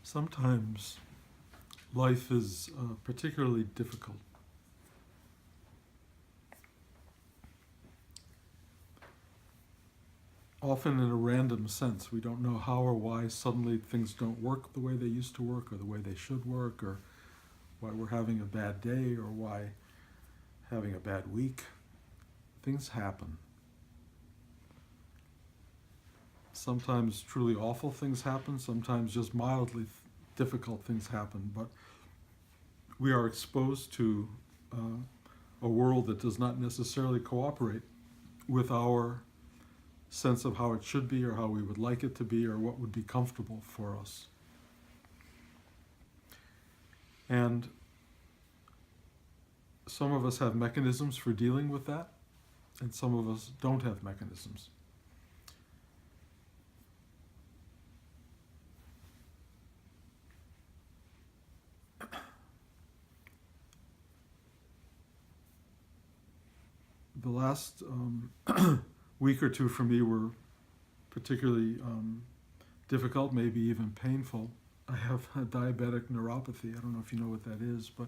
Sometimes life is particularly difficult. Often in a random sense. We don't know how or why suddenly things don't work the way they used to work or the way they should work, or why we're having a bad day or why having a bad week. Things happen. Sometimes truly awful things happen, sometimes just mildly difficult things happen, but we are exposed to a world that does not necessarily cooperate with our sense of how it should be or how we would like it to be or what would be comfortable for us. And some of us have mechanisms for dealing with that, and some of us don't have mechanisms. The last week or two for me were particularly difficult, maybe even painful. I have a diabetic neuropathy. I don't know if you know what that is, but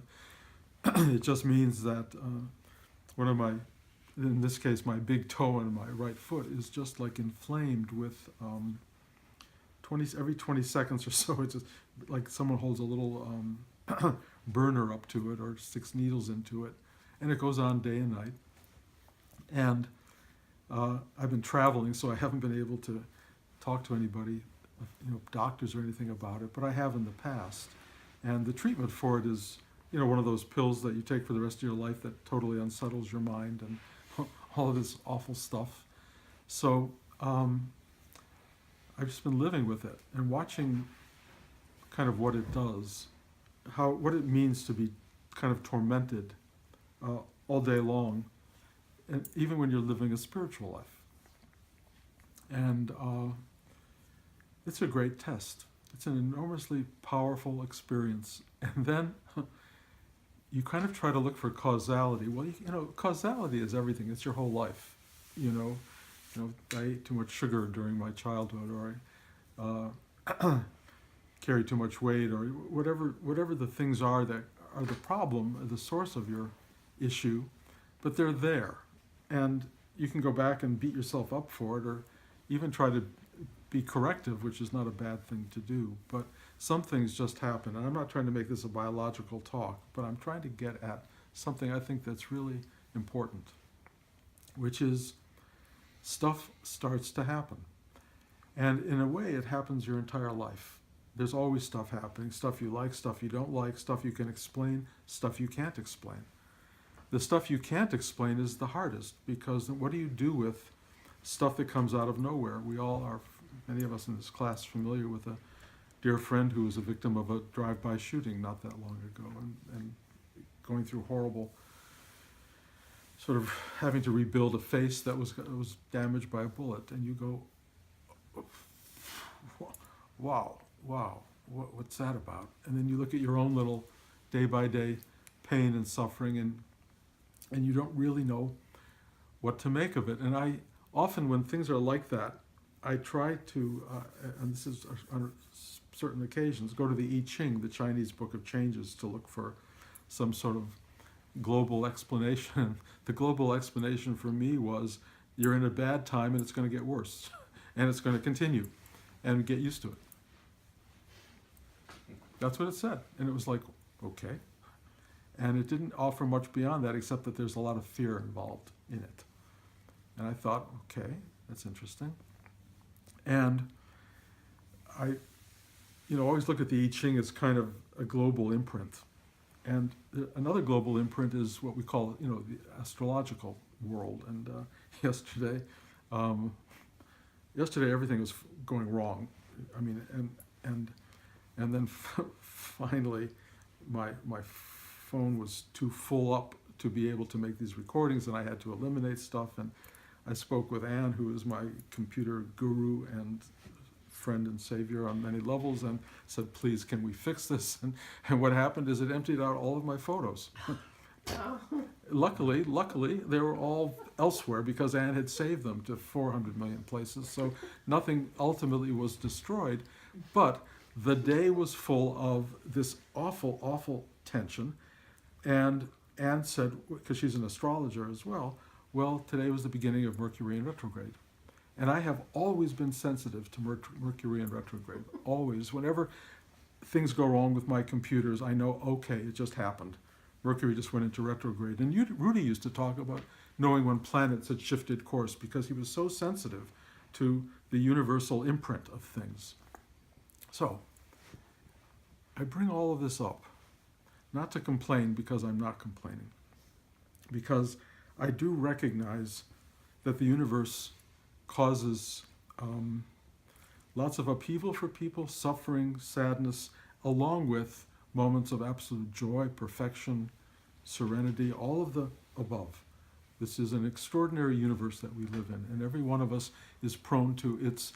it just means that one of my, in this case, my big toe on my right foot is just like inflamed with every 20 seconds or so. It's just like someone holds a little burner up to it or sticks needles into it, and it goes on day and night. And I've been traveling, so I haven't been able to talk to anybody, doctors or anything about it, but I have in the past. And the treatment for it is, one of those pills that you take for the rest of your life that totally unsettles your mind and all of this awful stuff. So I've just been living with it and watching kind of what it does, what it means to be kind of tormented all day long, and even when you're living a spiritual life. And it's a great test. It's an enormously powerful experience. And then you kind of try to look for causality. Well, causality is everything. It's your whole life. I ate too much sugar during my childhood, or I carried too much weight, or whatever the things are that are the problem, the source of your issue, but they're there. And you can go back and beat yourself up for it, or even try to be corrective, which is not a bad thing to do. But some things just happen. And I'm not trying to make this a biological talk, but I'm trying to get at something I think that's really important, which is stuff starts to happen. And in a way, it happens your entire life. There's always stuff happening, stuff you like, stuff you don't like, stuff you can explain, stuff you can't explain. The stuff you can't explain is the hardest, because what do you do with stuff that comes out of nowhere? We all are, many of us in this class, familiar with a dear friend who was a victim of a drive-by shooting not that long ago, and going through horrible, sort of having to rebuild a face that was damaged by a bullet. And you go, wow, what's that about? And then you look at your own little day-by-day pain and suffering, and you don't really know what to make of it. And I often, when things are like that, I try to, and this is on certain occasions, go to the I Ching, the Chinese Book of Changes, to look for some sort of global explanation. The global explanation for me was, you're in a bad time and it's going to get worse, and it's going to continue, and get used to it. That's what it said. And it was like, okay. And it didn't offer much beyond that, except that there's a lot of fear involved in it. And I thought, okay, that's interesting. And I, always look at the I Ching as kind of a global imprint. And another global imprint is what we call, the astrological world. And yesterday everything was going wrong. I mean, and then finally, my phone was too full up to be able to make these recordings, and I had to eliminate stuff. And I spoke with Anne, who is my computer guru and friend and savior on many levels, and said, please, can we fix this? And what happened is it emptied out all of my photos. Oh. Luckily, they were all elsewhere, because Anne had saved them to 400 million places, so nothing ultimately was destroyed. But the day was full of this awful, awful tension. And Anne said, because she's an astrologer as well, well, today was the beginning of Mercury in retrograde. And I have always been sensitive to Mercury in retrograde. Always. Whenever things go wrong with my computers, I know, okay, it just happened. Mercury just went into retrograde. And Rudy used to talk about knowing when planets had shifted course because he was so sensitive to the universal imprint of things. So, I bring all of this up, not to complain because I'm not complaining, because I do recognize that the universe causes lots of upheaval for people, suffering, sadness, along with moments of absolute joy, perfection, serenity, all of the above. This is an extraordinary universe that we live in, and every one of us is prone to its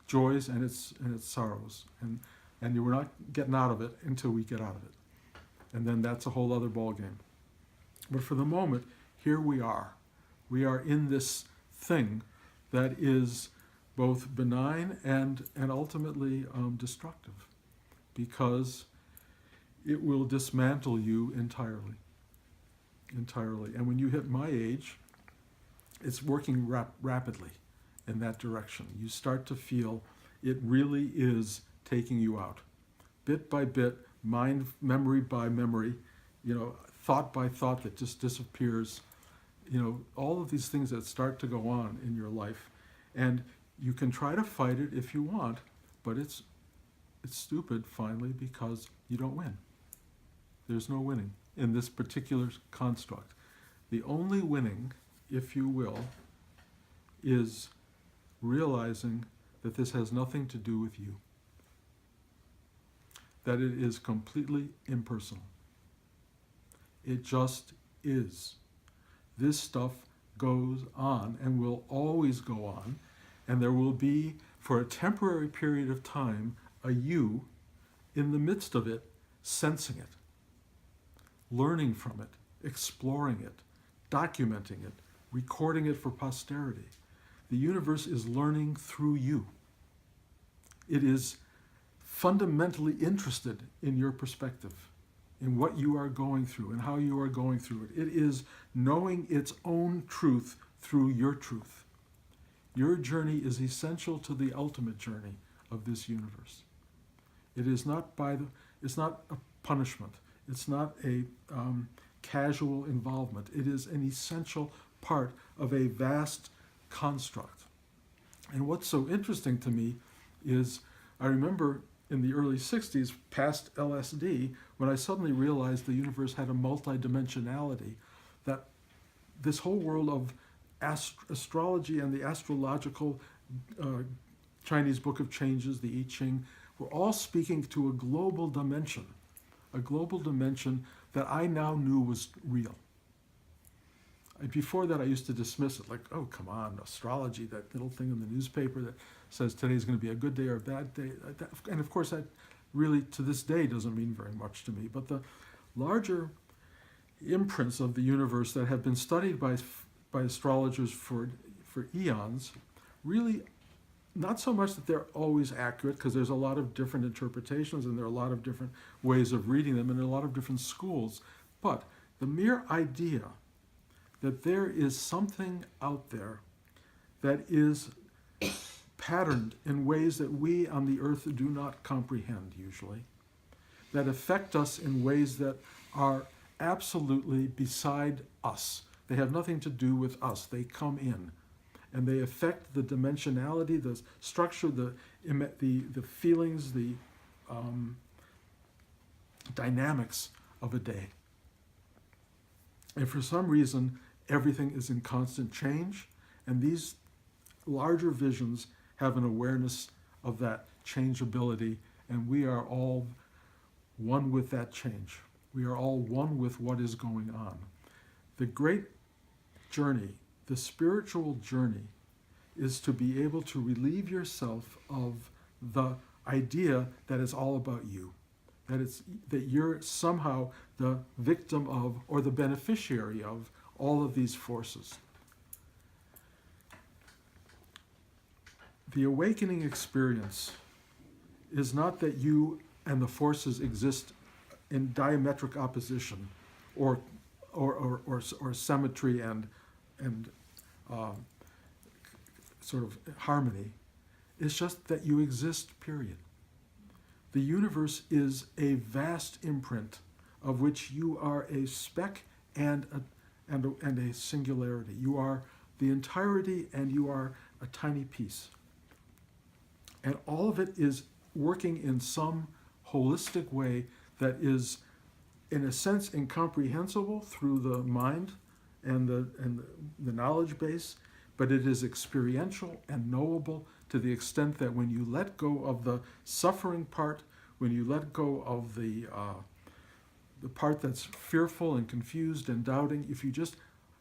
joys and its sorrows. And we're not getting out of it until we get out of it. And then that's a whole other ballgame. But for the moment, here we are. We are in this thing that is both benign and ultimately destructive, because it will dismantle you entirely. And when you hit my age, it's working rapidly in that direction. You start to feel it really is taking you out. Bit by bit, memory by memory, thought by thought that just disappears, all of these things that start to go on in your life. And you can try to fight it if you want, but it's stupid finally, because you don't win. There's no winning in this particular construct. The only winning, if you will, is realizing that this has nothing to do with you. That it is completely impersonal. It just is. This stuff goes on and will always go on, and there will be, for a temporary period of time, a you in the midst of it, sensing it, learning from it, exploring it, documenting it, recording it for posterity. The universe is learning through you. It is fundamentally interested in your perspective, in what you are going through and how you are going through it. It is knowing its own truth through your truth. Your journey is essential to the ultimate journey of this universe. It is not it's not a punishment. It's not a casual involvement. It is an essential part of a vast construct. And what's so interesting to me is, I remember in the early 60s, past LSD, when I suddenly realized the universe had a multidimensionality, that this whole world of astrology and the astrological Chinese Book of Changes, the I Ching, were all speaking to a global dimension that I now knew was real. Before that, I used to dismiss it, like, oh, come on, astrology, that little thing in the newspaper that says today's going to be a good day or a bad day. And of course, that really, to this day, doesn't mean very much to me. But the larger imprints of the universe that have been studied by astrologers for eons, really, not so much that they're always accurate, because there's a lot of different interpretations and there are a lot of different ways of reading them and a lot of different schools. But the mere idea that there is something out there that is patterned in ways that we on the earth do not comprehend usually, that affect us in ways that are absolutely beside us. They have nothing to do with us. They come in and they affect the dimensionality, the structure, the feelings, the dynamics of a day. And for some reason, everything is in constant change, and these larger visions have an awareness of that changeability, and we are all one with that change. We are all one with what is going on. The great journey, the spiritual journey, is to be able to relieve yourself of the idea that it's all about you, that you're somehow the victim of or the beneficiary of all of these forces. The awakening experience is not that you and the forces exist in diametric opposition, or symmetry and sort of harmony. It's just that you exist, period. The universe is a vast imprint of which you are a speck and a singularity. You are the entirety and you are a tiny piece. And all of it is working in some holistic way that is, in a sense, incomprehensible through the mind and the knowledge base, but it is experiential and knowable to the extent that when you let go of the suffering part, when you let go of the part that's fearful and confused and doubting, if you just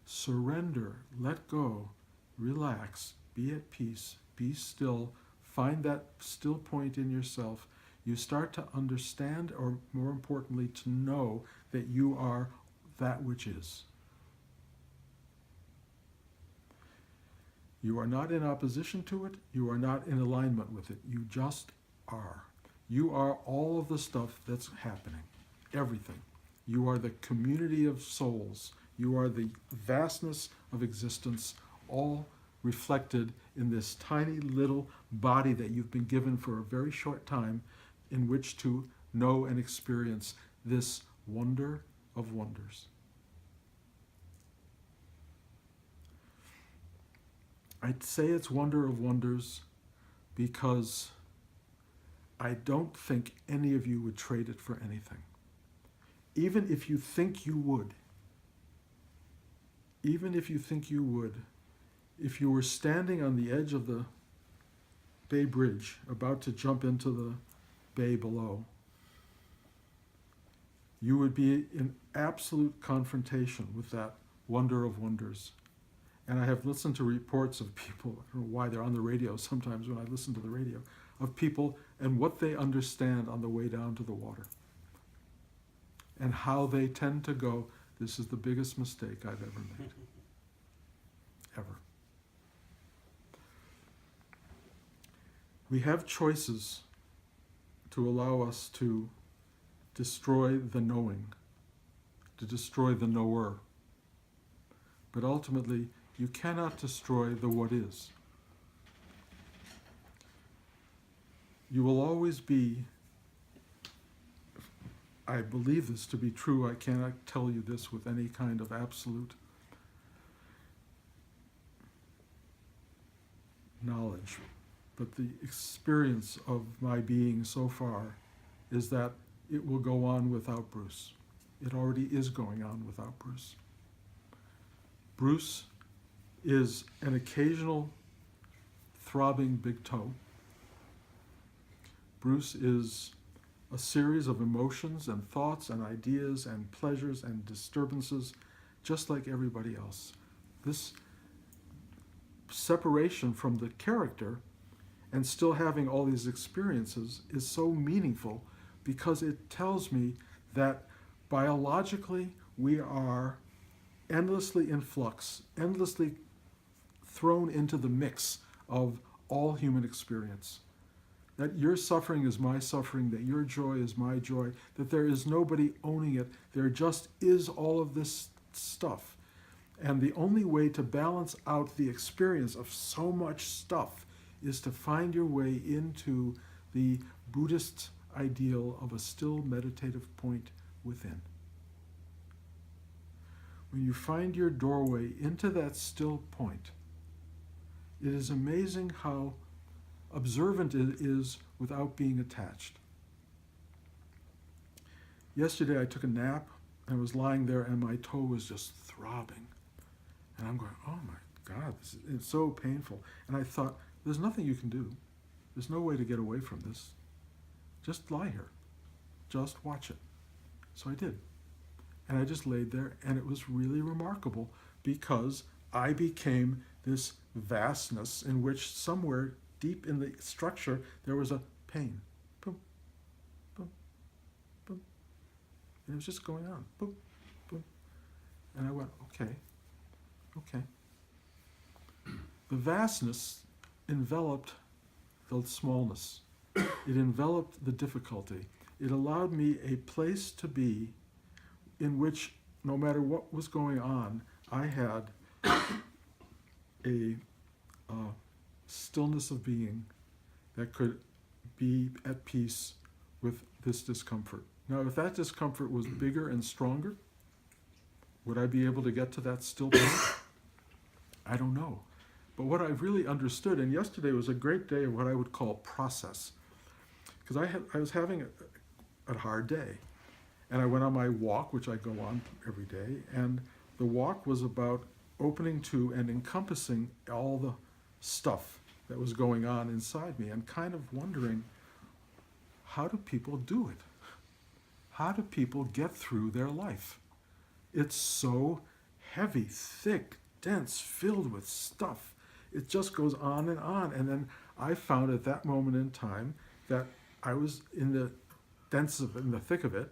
surrender, let go, relax, be at peace, be still, find that still point in yourself, you start to understand, or more importantly, to know that you are that which is. You are not in opposition to it. You are not in alignment with it. You just are. You are all of the stuff that's happening. Everything. You are the community of souls. You are the vastness of existence, all reflected in this tiny little body that you've been given for a very short time in which to know and experience this wonder of wonders. I'd say it's wonder of wonders because I don't think any of you would trade it for anything. Even if you think you would, if you were standing on the edge of the Bay Bridge, about to jump into the bay below, you would be in absolute confrontation with that wonder of wonders. And I have listened to reports of people, I don't know why they're on the radio sometimes when I listen to the radio, of people and what they understand on the way down to the water. And how they tend to go, this is the biggest mistake I've ever made. Ever. We have choices to allow us to destroy the knowing, to destroy the knower. But ultimately, you cannot destroy the what is. You will always be, I believe this to be true, I cannot tell you this with any kind of absolute knowledge, but the experience of my being so far is that it will go on without Bruce. It already is going on without Bruce. Bruce is an occasional throbbing big toe. Bruce is a series of emotions and thoughts and ideas and pleasures and disturbances, just like everybody else. This separation from the character and still having all these experiences is so meaningful because it tells me that biologically we are endlessly in flux, endlessly thrown into the mix of all human experience. That your suffering is my suffering, that your joy is my joy, that there is nobody owning it, there just is all of this stuff. And the only way to balance out the experience of so much stuff is to find your way into the Buddhist ideal of a still meditative point within. When you find your doorway into that still point, it is amazing how observant it is without being attached. Yesterday I took a nap and was lying there and my toe was just throbbing. And I'm going, oh my God, it's so painful. And I thought, there's nothing you can do. There's no way to get away from this. Just lie here. Just watch it. So I did. And I just laid there, and it was really remarkable because I became this vastness in which somewhere deep in the structure there was a pain. Boom, boom, boom. And it was just going on. Boom, boom. And I went, okay. The vastness enveloped the smallness. It enveloped the difficulty. It allowed me a place to be in which, no matter what was going on, I had a stillness of being that could be at peace with this discomfort. Now, if that discomfort was bigger and stronger, would I be able to get to that still point? I don't know. But what I really understood, and yesterday was a great day of what I would call process, because I was having a hard day. And I went on my walk, which I go on every day, and the walk was about opening to and encompassing all the stuff that was going on inside me, and kind of wondering, how do people do it? How do people get through their life? It's so heavy, thick, dense, filled with stuff. It just goes on. And then I found at that moment in time that I was in the thick of it,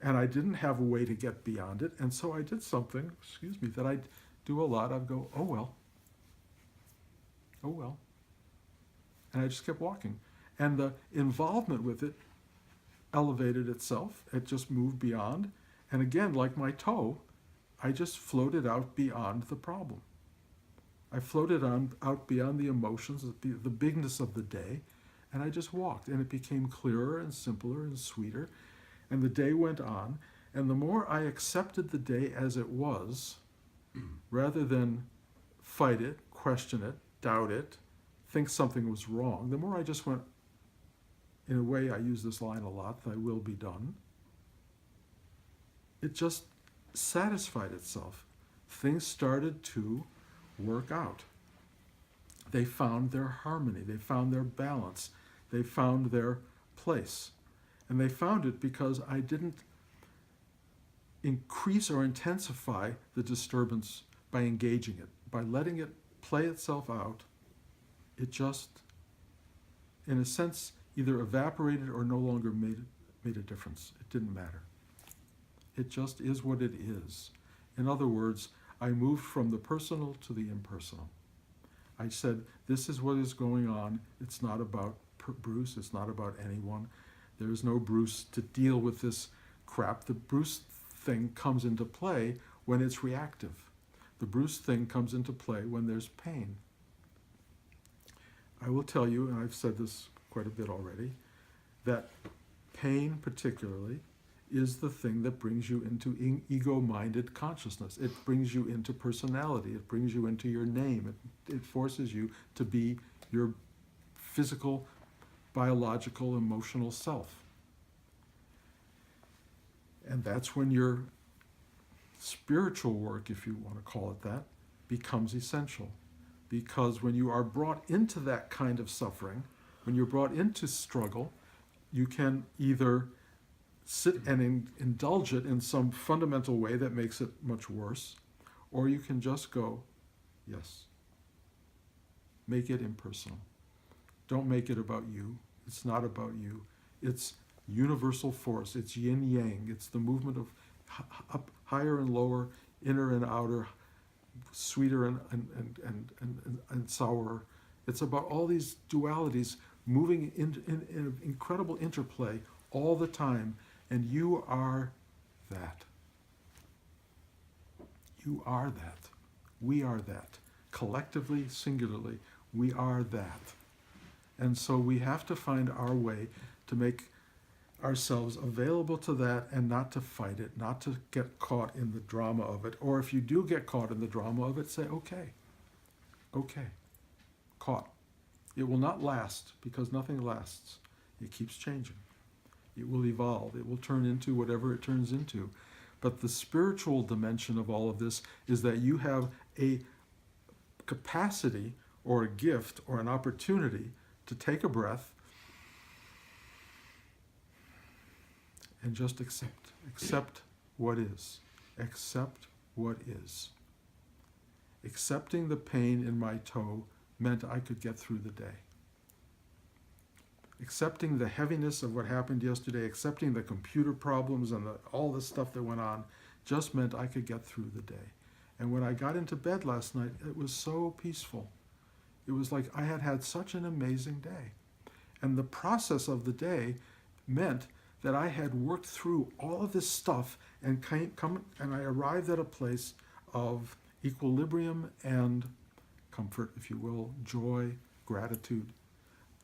and I didn't have a way to get beyond it. And so I did something, that I do a lot. I'd go, oh well. And I just kept walking. And the involvement with it elevated itself. It just moved beyond. And again, like my toe, I just floated out beyond the problem. I floated out beyond the emotions, the bigness of the day, and I just walked. And it became clearer and simpler and sweeter. And the day went on. And the more I accepted the day as it was, rather than fight it, question it, doubt it, think something was wrong, the more I just went, in a way, I use this line a lot, thy will be done. It just satisfied itself. Things started to work out. They found their harmony. They found their balance. They found their place. And they found it because I didn't increase or intensify the disturbance by engaging it. By letting it play itself out, it just, in a sense, either evaporated or no longer made a difference. It didn't matter. It just is what it is. In other words, I moved from the personal to the impersonal. I said, this is what is going on. It's not about Bruce. It's not about anyone. There is no Bruce to deal with this crap. The Bruce thing comes into play when it's reactive. The Bruce thing comes into play when there's pain. I will tell you, and I've said this quite a bit already, that pain particularly is the thing that brings you into ego-minded consciousness. It brings you into personality. It brings you into your name. It forces you to be your physical, biological, emotional self. And that's when your spiritual work, if you want to call it that, becomes essential. Because when you are brought into that kind of suffering, when you're brought into struggle, you can either sit and indulge it in some fundamental way that makes it much worse, or you can just go, yes. Make it impersonal. Don't make it about you. It's not about you. It's universal force. It's yin-yang. It's the movement of up, higher and lower, inner and outer, sweeter and sourer. It's about all these dualities moving in an incredible interplay all the time, and you are that. You are that. We are that. Collectively, singularly, we are that. And so we have to find our way to make ourselves available to that and not to fight it, not to get caught in the drama of it. Or if you do get caught in the drama of it, say, okay, caught. It will not last, because nothing lasts. It keeps changing. It will evolve. It will turn into whatever it turns into. But the spiritual dimension of all of this is that you have a capacity or a gift or an opportunity to take a breath and just accept what is. Accept what is. Accepting the pain in my toe meant I could get through the day. Accepting the heaviness of what happened yesterday, accepting the computer problems and all the stuff that went on, just meant I could get through the day. And when I got into bed last night, it was so peaceful. It was like I had had such an amazing day. And the process of the day meant that I had worked through all of this stuff and I arrived at a place of equilibrium and comfort, if you will, joy, gratitude.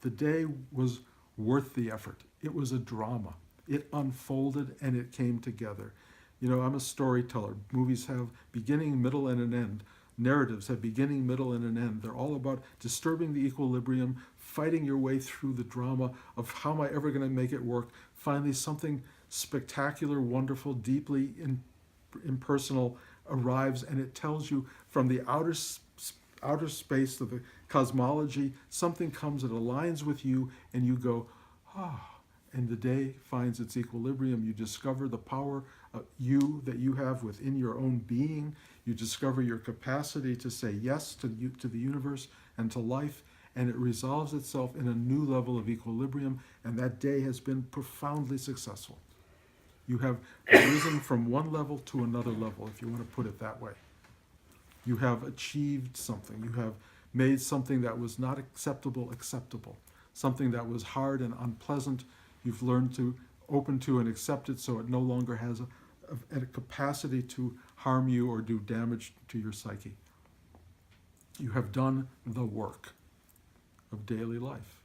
The day was worth the effort. It was a drama. It unfolded and it came together. You know, I'm a storyteller. Movies have beginning, middle, and an end. Narratives have beginning, middle, and an end. They're all about disturbing the equilibrium, fighting your way through the drama of how am I ever going to make it work. Finally, something spectacular, wonderful, deeply impersonal arrives, and it tells you from the outer space of the cosmology, something comes that aligns with you, and you go, ah. And the day finds its equilibrium. You discover the power of you that you have within your own being. You discover your capacity to say yes to the universe and to life, and it resolves itself in a new level of equilibrium, and that day has been profoundly successful. You have risen from one level to another level, if you want to put it that way. You have achieved something. You have made something that was not acceptable, something that was hard and unpleasant. You've learned to open to and accept it so it no longer has a capacity to harm you or do damage to your psyche. You have done the work of daily life.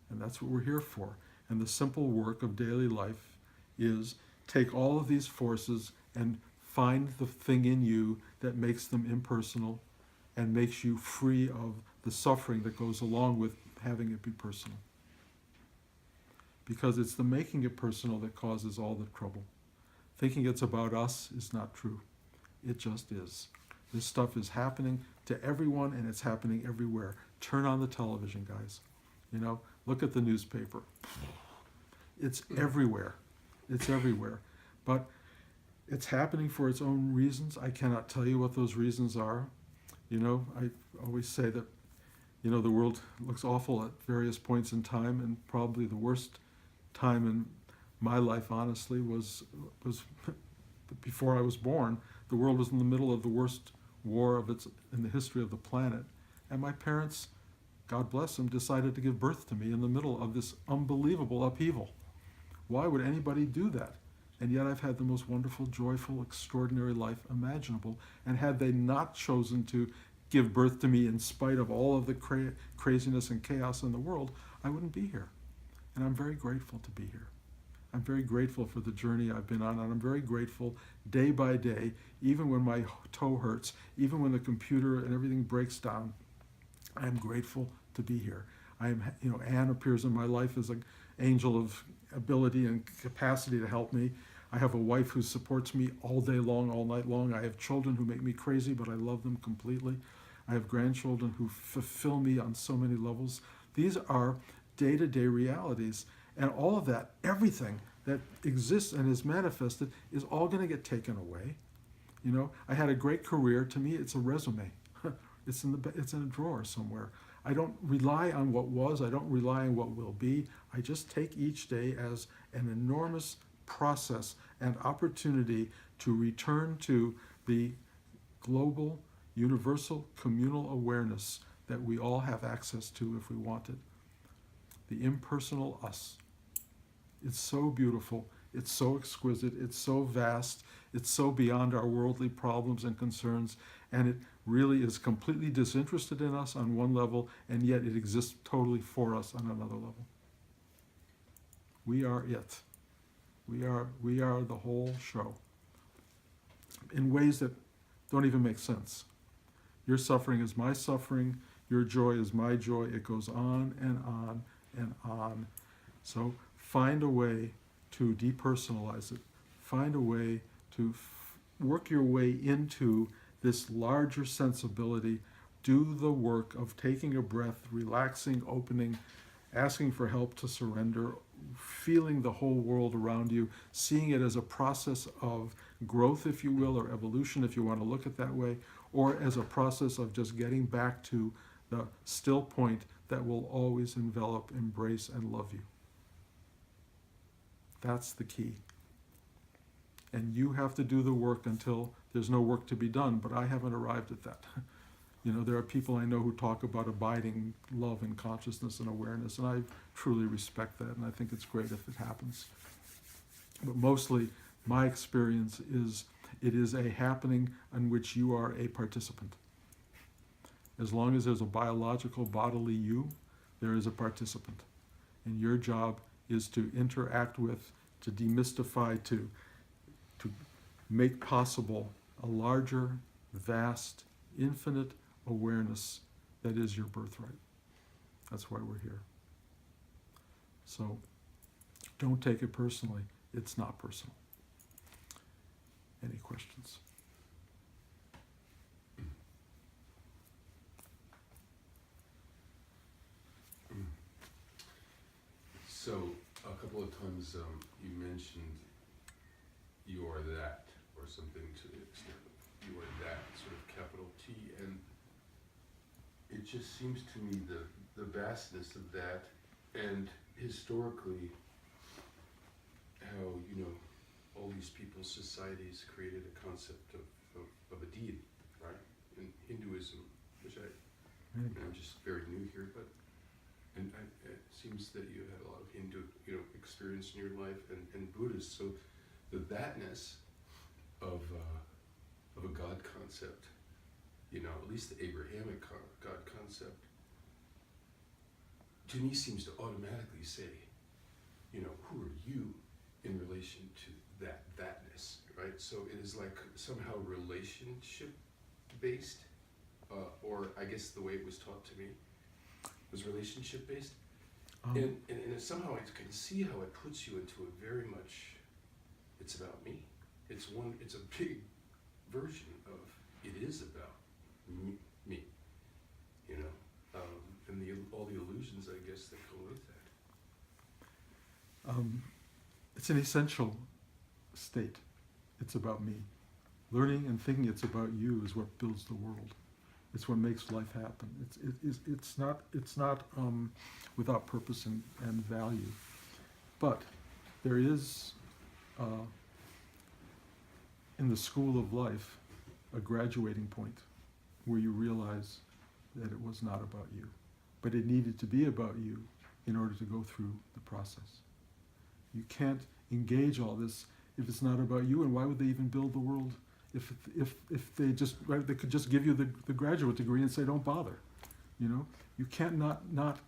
And that's what we're here for. And the simple work of daily life is take all of these forces and find the thing in you that makes them impersonal and makes you free of the suffering that goes along with having it be personal. Because it's the making it personal that causes all the trouble. Thinking it's about us is not true. It just is. This stuff is happening to everyone, and it's happening everywhere. Turn on the television, guys. You know, look at the newspaper. It's everywhere. It's everywhere. But it's happening for its own reasons. I cannot tell you what those reasons are. You know, I always say that, you know, the world looks awful at various points in time, and probably the worst time in my life, honestly, was before I was born. The world was in the middle of the worst war in the history of the planet, and my parents, God bless them, decided to give birth to me in the middle of this unbelievable upheaval. Why would anybody do that? And yet I've had the most wonderful, joyful, extraordinary life imaginable. And had they not chosen to give birth to me in spite of all of the craziness and chaos in the world, I wouldn't be here. And I'm very grateful to be here. I'm very grateful for the journey I've been on, and I'm very grateful day by day, even when my toe hurts, even when the computer and everything breaks down, I'm grateful to be here. Anne appears in my life as an angel of ability and capacity to help me. I have a wife who supports me all day long, all night long. I have children who make me crazy, but I love them completely. I have grandchildren who fulfill me on so many levels. These are day-to-day realities. And all of that, everything that exists and is manifested, is all going to get taken away. You know, I had a great career. To me, it's a resume. It's in a drawer somewhere. I don't rely on what was. I don't rely on what will be. I just take each day as an enormous process and opportunity to return to the global, universal, communal awareness that we all have access to if we want it. The impersonal us. It's so beautiful. It's so exquisite. It's so vast. It's so beyond our worldly problems and concerns. And it really is completely disinterested in us on one level, and yet it exists totally for us on another level. We are it. We are the whole show in ways that don't even make sense. Your suffering is my suffering. Your joy is my joy. It goes on and on and on. So find a way to depersonalize it. Find a way to work your way into this larger sensibility. Do the work of taking a breath, relaxing, opening, asking for help to surrender, feeling the whole world around you, seeing it as a process of growth, if you will, or evolution, if you want to look at it that way, or as a process of just getting back to the still point that will always envelop, embrace, and love you. That's the key. And you have to do the work until there's no work to be done, but I haven't arrived at that. You know, there are people I know who talk about abiding love and consciousness and awareness, and I truly respect that, and I think it's great if it happens. But mostly, my experience is it is a happening in which you are a participant. As long as there's a biological bodily you, there is a participant. And your job is to interact with, to demystify, to make possible a larger, vast, infinite awareness that is your birthright. That's why we're here. So don't take it personally. It's not personal. Any questions? So, a couple of times you mentioned you are that, or something to the extent of you are that, sort of capital T, and it just seems to me the vastness of that, and historically, how, you know, all these people's societies created a concept of a deity, right? In Hinduism, which I'm just very new here, but it seems that you had a lot of Hindu, you know, experience in your life, and Buddhist. So the thatness of a God concept, you know, at least the Abrahamic God concept, to me seems to automatically say, you know, who are you in relation to thatness, right? So it is like somehow relationship based, or I guess the way it was taught to me was relationship based, and somehow I can see how it puts you into a very much, it's about me. It's a big version of it is about me, you know, and all the illusions, I guess, that go with that. It's an essential state. It's about me. Learning and thinking it's about you is what builds the world. It's what makes life happen. It's not without purpose and value. But there is, in the school of life, a graduating point where you realize that it was not about you. But it needed to be about you in order to go through the process. You can't engage all this if it's not about you, and why would they even build the world if they just, right, they could just give you the graduate degree and say don't bother, you know? You can't not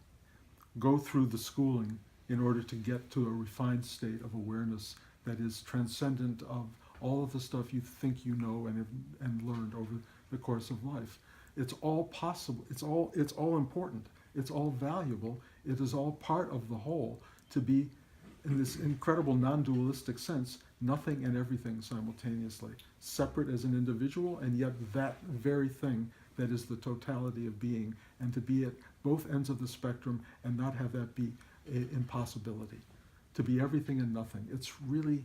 go through the schooling in order to get to a refined state of awareness that is transcendent of all of the stuff you think you know and learned over the course of life. It's all possible. It's all important. It's all valuable. It is all part of the whole to be, in this incredible non-dualistic sense, nothing and everything simultaneously, separate as an individual, and yet that very thing that is the totality of being, and to be at both ends of the spectrum and not have that be an impossibility. To be everything and nothing. It's really,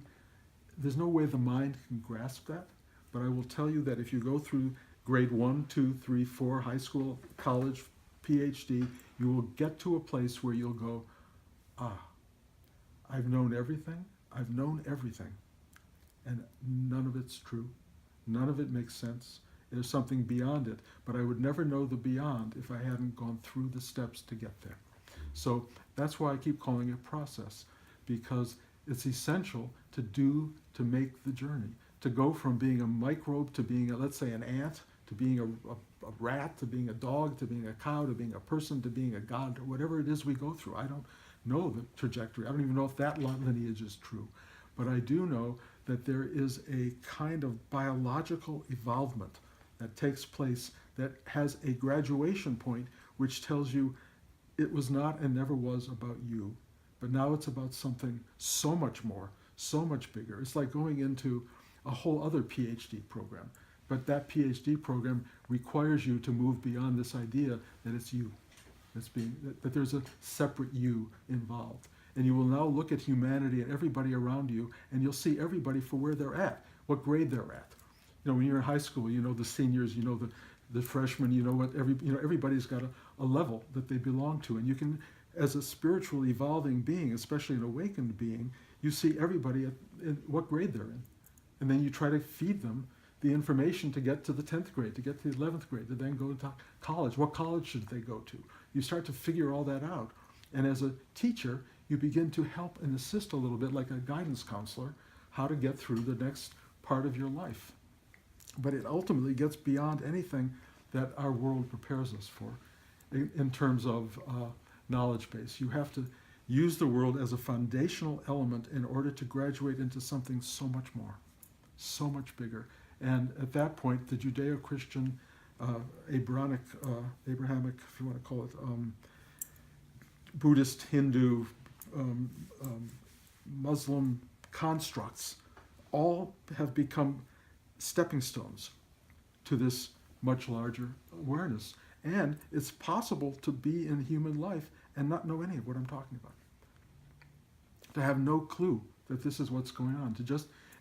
there's no way the mind can grasp that, but I will tell you that if you go through grade 1, 2, 3, 4, high school, college, PhD, you will get to a place where you'll go, I've known everything, and none of it's true. None of it makes sense. There's something beyond it, but I would never know the beyond if I hadn't gone through the steps to get there. So that's why I keep calling it process, because it's essential to make the journey, to go from being a microbe to being, let's say, an ant, to being a rat, to being a dog, to being a cow, to being a person, to being a god, or whatever it is we go through. I don't know the trajectory. I don't even know if that lineage is true. But I do know that there is a kind of biological evolvement that takes place that has a graduation point which tells you it was not and never was about you, but now it's about something so much more, so much bigger. It's like going into a whole other PhD program, but that PhD program requires you to move beyond this idea that it's you, that there's a separate you involved. And you will now look at humanity and everybody around you, and you'll see everybody for where they're at, what grade they're at. You know, when you're in high school, you know the seniors, you know the freshmen, you know what everybody's got a level that they belong to, and you can, as a spiritual evolving being, especially an awakened being, you see everybody in what grade they're in, and then you try to feed them the information to get to the 10th grade, to get to the 11th grade, to then go to college. What college should they go to? You start to figure all that out. And as a teacher, you begin to help and assist a little bit like a guidance counselor how to get through the next part of your life. But it ultimately gets beyond anything that our world prepares us for in terms of knowledge base. You have to use the world as a foundational element in order to graduate into something so much more, so much bigger. And at that point, the Judeo-Christian, Abrahamic, if you want to call it, Buddhist, Hindu, Muslim constructs all have become stepping stones to this much larger awareness. And it's possible to be in human life and not know any of what I'm talking about. To have no clue that this is what's going on.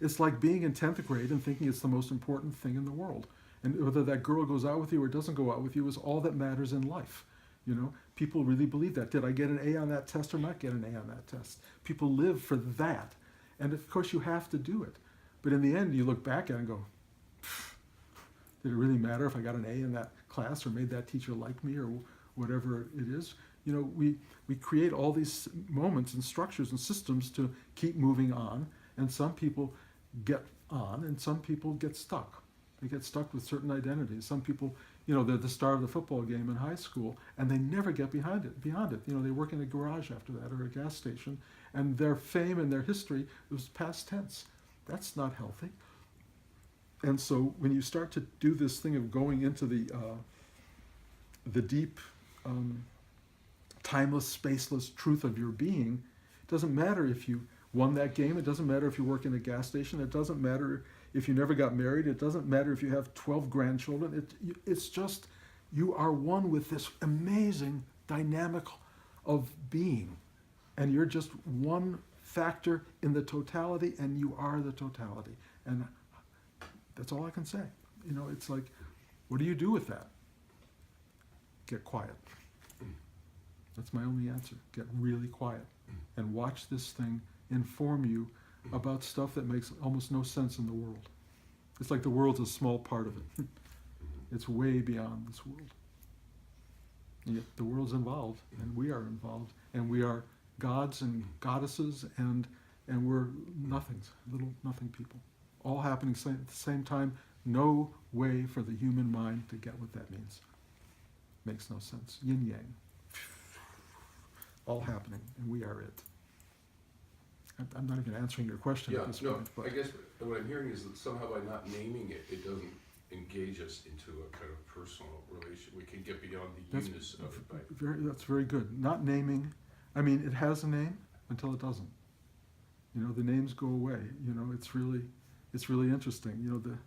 It's like being in 10th grade and thinking it's the most important thing in the world. And whether that girl goes out with you or doesn't go out with you is all that matters in life. You know, people really believe that. Did I get an A on that test or not get an A on that test? People live for that. And of course you have to do it. But in the end, you look back at it and go, did it really matter if I got an A in that class or made that teacher like me or whatever it is? You know, we create all these moments and structures and systems to keep moving on. And some people get on and some people get stuck. They get stuck with certain identities. Some people, you know, they're the star of the football game in high school and they never get beyond it. You know, they work in a garage after that or a gas station and their fame and their history was past tense. That's not healthy. And so when you start to do this thing of going into the deep, timeless, spaceless truth of your being, it doesn't matter if you won that game. It doesn't matter if you work in a gas station. It doesn't matter if you never got married. It doesn't matter if you have 12 grandchildren. It's just you are one with this amazing dynamic of being. And you're just one factor in the totality, and you are the totality. And that's all I can say. You know, it's like, what do you do with that? Get quiet. That's my only answer. Get really quiet and watch this thing inform you about stuff that makes almost no sense in the world. It's like the world's a small part of it. It's way beyond this world. And yet the world's involved, and we are involved, and we are gods and goddesses, and we're nothings, little nothing people. All happening at the same time. No way for the human mind to get what that means. Makes no sense. Yin yang. All happening, and we are it. I'm not even answering your question at this point. I guess what I'm hearing is that somehow by not naming it, it doesn't engage us into a kind of personal relation. We can get beyond the newness of it. That's very good. Not naming. I mean, it has a name until it doesn't. You know, the names go away. You know, it's really interesting. You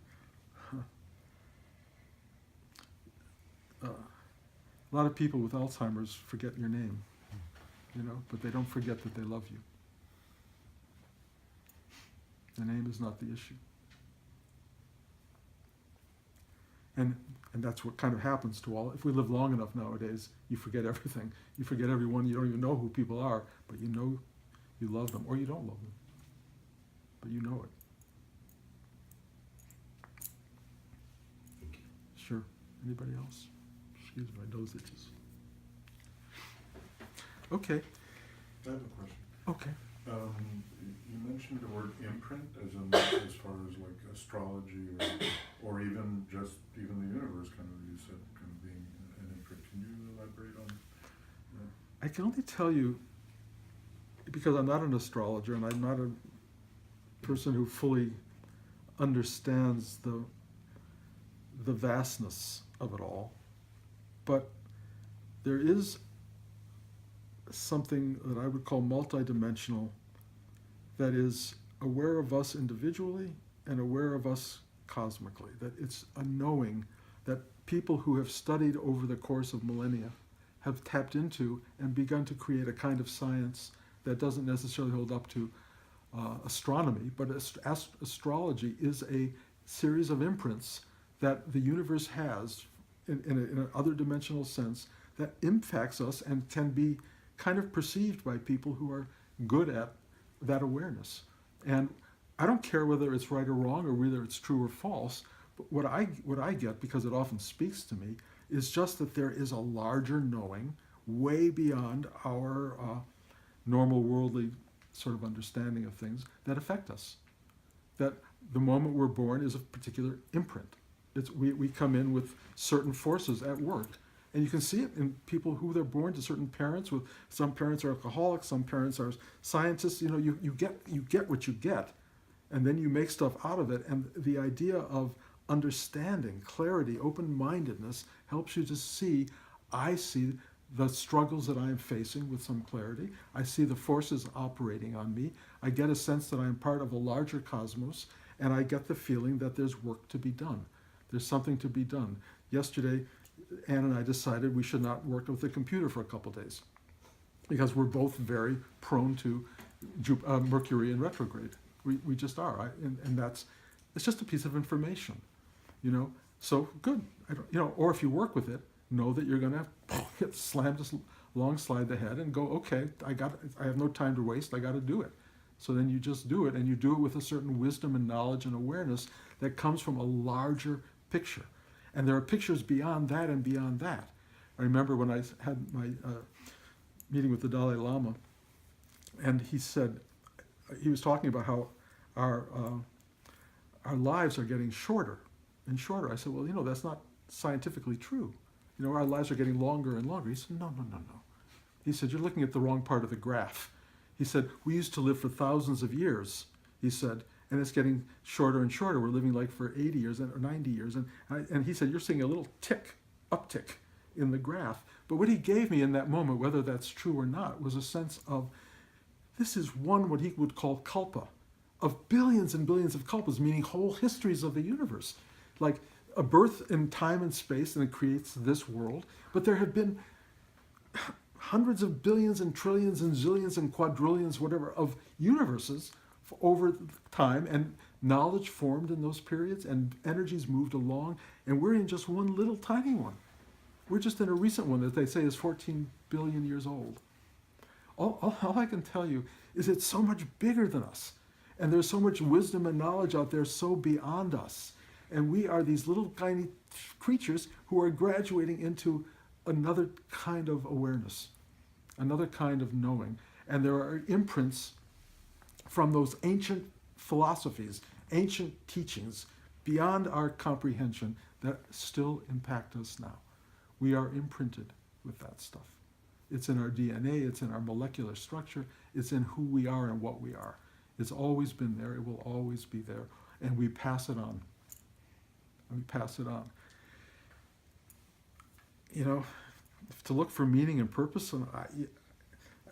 know, a lot of people with Alzheimer's forget your name. You know, but they don't forget that they love you. The name is not the issue. And that's what kind of happens to all. If we live long enough nowadays, you forget everything. You forget everyone. You don't even know who people are, but you know you love them, or you don't love them, but you know it. Thank you. Sure. Anybody else? Excuse my nose itches. Okay. I have a question. Okay. You mentioned the word imprint as far as like astrology or even the universe kind of, you said, kind of being an imprint. Can you elaborate on that? I can only tell you, because I'm not an astrologer and I'm not a person who fully understands the vastness of it all, but there is something that I would call multidimensional that is aware of us individually and aware of us cosmically. That it's a knowing that people who have studied over the course of millennia have tapped into and begun to create a kind of science that doesn't necessarily hold up to astronomy, but astrology is a series of imprints that the universe has in an other dimensional sense that impacts us and can be kind of perceived by people who are good at that awareness. And I don't care whether it's right or wrong or whether it's true or false, But what I get, because it often speaks to me, is just that there is a larger knowing way beyond our normal worldly sort of understanding of things that affect us. That the moment we're born is a particular imprint. We come in with certain forces at work. And you can see it in people who they're born to certain parents. With some parents are alcoholics, some parents are scientists. You get what you get, and then you make stuff out of it. And the idea of understanding, clarity, open-mindedness helps you to see. I see the struggles that I am facing with some clarity. I see the forces operating on me. I get a sense that I'm part of a larger cosmos, and I get the feeling that there's work to be done. There's something to be done. Yesterday, Ann and I decided we should not work with the computer for a couple days because we're both very prone to Mercury in retrograde. We just are, and it's just a piece of information, So good, or if you work with it, know that you're going to get slammed this long slide the head and go, okay, I have no time to waste. I got to do it. So then you just do it, and you do it with a certain wisdom and knowledge and awareness that comes from a larger picture. And there are pictures beyond that and beyond that. I remember when I had my meeting with the Dalai Lama, and he was talking about how our lives are getting shorter and shorter. I said, well, that's not scientifically true. Our lives are getting longer and longer. He said, no. He said, you're looking at the wrong part of the graph. He said, we used to live for thousands of years, he said, and it's getting shorter and shorter. We're living like for 80 years or 90 years. And he said, you're seeing a little uptick in the graph. But what he gave me in that moment, whether that's true or not, was a sense of this is what he would call kalpa, of billions and billions of kalpas, meaning whole histories of the universe. Like a birth in time and space, and it creates this world. But there have been hundreds of billions and trillions and zillions and quadrillions, whatever, of universes over time, and knowledge formed in those periods, and energies moved along, and we're in just one little tiny one. We're just in a recent one that they say is 14 billion years old. All I can tell you is it's so much bigger than us, and there's so much wisdom and knowledge out there so beyond us, and we are these little tiny creatures who are graduating into another kind of awareness, another kind of knowing, and there are imprints from those ancient philosophies, ancient teachings, beyond our comprehension that still impact us now. We are imprinted with that stuff. It's in our DNA, it's in our molecular structure, it's in who we are and what we are. It's always been there, it will always be there, and we pass it on. To look for meaning and purpose, and I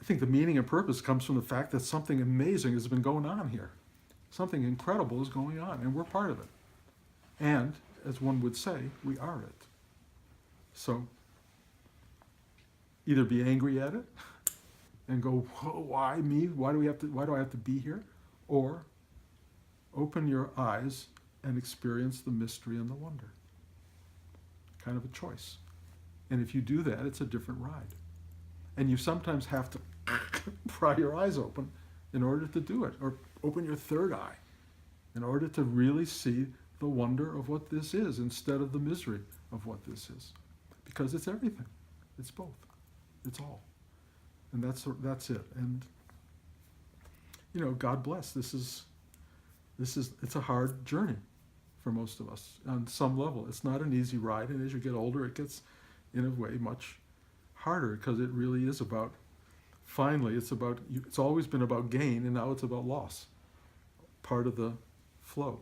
think the meaning and purpose comes from the fact that something amazing has been going on here. Something incredible is going on, and we're part of it. And, as one would say, we are it. So, either be angry at it and go, why me? Why do I have to be here? Or open your eyes and experience the mystery and the wonder. Kind of a choice. And if you do that, it's a different ride. And you sometimes have to pry your eyes open in order to do it, or open your third eye in order to really see the wonder of what this is instead of the misery of what this is. Because it's everything. It's both. It's all. And that's it. And, God bless. It's a hard journey for most of us on some level. It's not an easy ride, and as you get older, it gets, in a way, much harder, because it really is about, finally, it's always been about gain, and now it's about loss, part of the flow.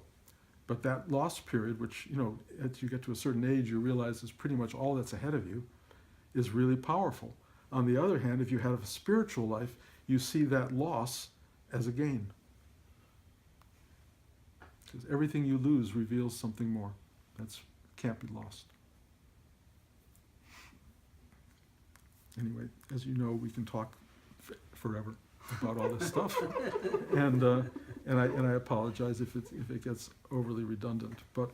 But that loss period, which, as you get to a certain age, you realize is pretty much all that's ahead of you, is really powerful. On the other hand, if you have a spiritual life, you see that loss as a gain. Because everything you lose reveals something more that can't be lost. Anyway, as you know, we can talk forever about all this stuff, and I apologize if it gets overly redundant, but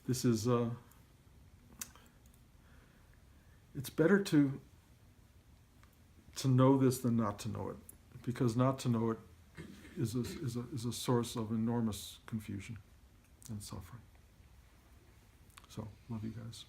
this is it's better to know this than not to know it, because not to know it is a source of enormous confusion. and suffering. So, love you guys.